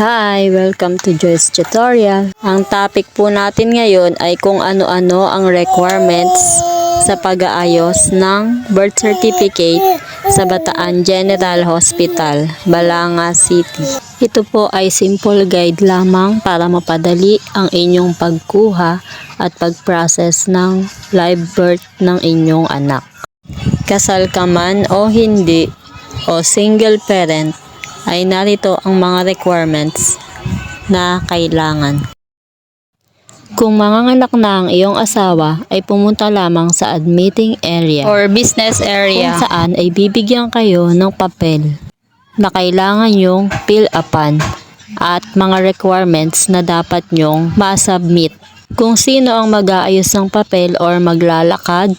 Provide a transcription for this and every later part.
Hi! Welcome to Joyce Tutorial. Ang topic po natin ngayon ay kung ano-ano ang requirements sa pag-aayos ng birth certificate sa Bataan General Hospital, Balanga City. Ito po ay simple guide lamang para mapadali ang inyong pagkuha at pag-process ng live birth ng inyong anak. Kasal ka man o hindi, o single parent, ay narito ang mga requirements na kailangan. Kung manganganak na ang iyong asawa, ay pumunta lamang sa admitting area or business area kung saan ay bibigyan kayo ng papel na kailangan nyong fill upan at mga requirements na dapat nyong ma-submit. Kung sino ang mag-aayos ng papel or maglalakad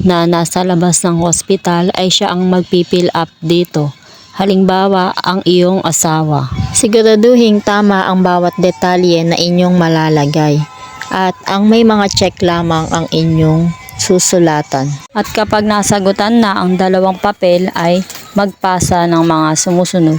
na nasa labas ng hospital ay siya ang magpipill up dito. Halimbawa, ang iyong asawa. Siguraduhing tama ang bawat detalye na inyong malalagay at ang may mga check lamang ang inyong susulatan. At kapag nasagutan na ang dalawang papel ay magpasa ng mga sumusunod.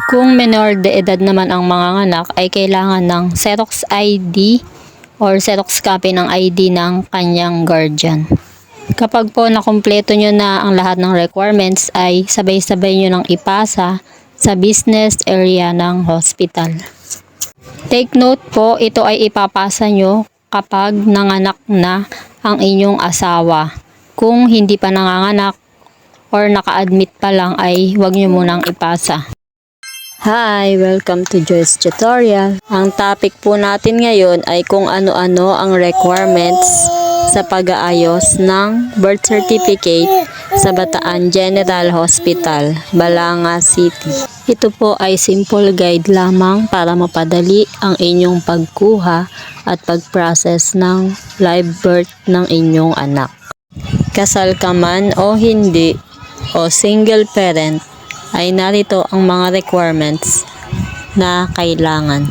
Kung minor de edad naman ang manganganak ay kailangan ng Xerox ID or Xerox copy ng ID ng kanyang guardian. Kapag po nakumpleto nyo na ang lahat ng requirements ay sabay-sabay nyo nang ipasa sa business area ng hospital. Take note po, ito ay ipapasa nyo kapag nanganak na ang inyong asawa. Kung hindi pa nanganganak or naka-admit pa lang ay huwag nyo munang ipasa. Hi! Welcome to Joyce Tutorial. Ang topic po natin ngayon ay kung ano-ano ang requirements sa pag-aayos ng birth certificate sa Bataan General Hospital, Balanga City. Ito po ay simple guide lamang para mapadali ang inyong pagkuha at pag-process ng live birth ng inyong anak. Kasal ka man o hindi, o single parent, ay narito ang mga requirements na kailangan.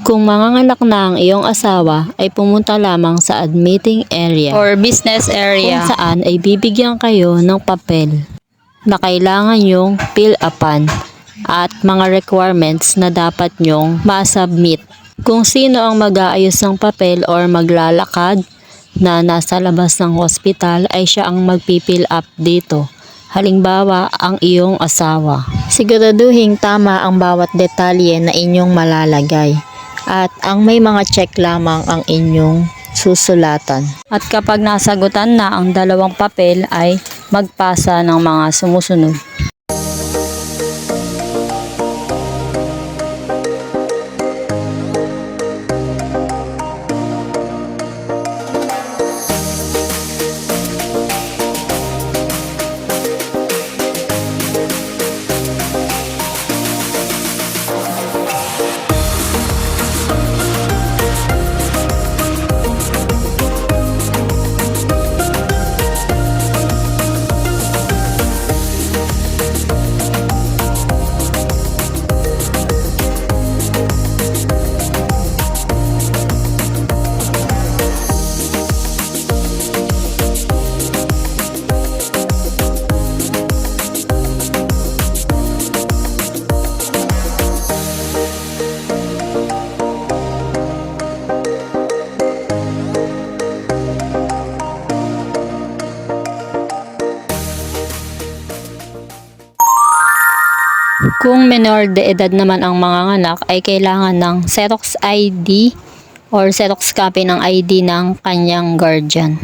Kung manganganak na ang iyong asawa, ay pumunta lamang sa admitting area or business area kung saan ay bibigyan kayo ng papel na kailangan nyong fill upan at mga requirements na dapat nyong ma-submit. Kung sino ang mag-aayos ng papel or maglalakad na nasa labas ng hospital ay siya ang magpipill up dito. Halimbawa, ang iyong asawa. Siguraduhing tama ang bawat detalye na inyong malalagay at ang may mga check lamang ang inyong susulatan. At kapag nasagutan na ang dalawang papel ay magpasa ng mga sumusunod. Kung minor de edad naman ang mga anak ay kailangan ng Xerox ID or Xerox copy ng ID ng kanyang guardian.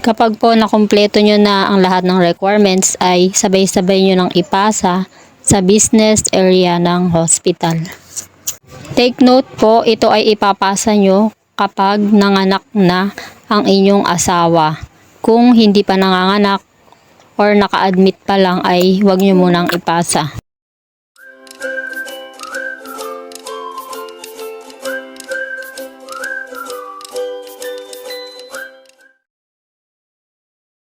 Kapag po nakumpleto nyo na ang lahat ng requirements ay sabay-sabay nyo nang ipasa sa business area ng hospital. Take note po, ito ay ipapasa nyo kapag nanganak na ang inyong asawa. Kung hindi pa nanganganak or naka-admit pa lang ay huwag nyo munang ipasa.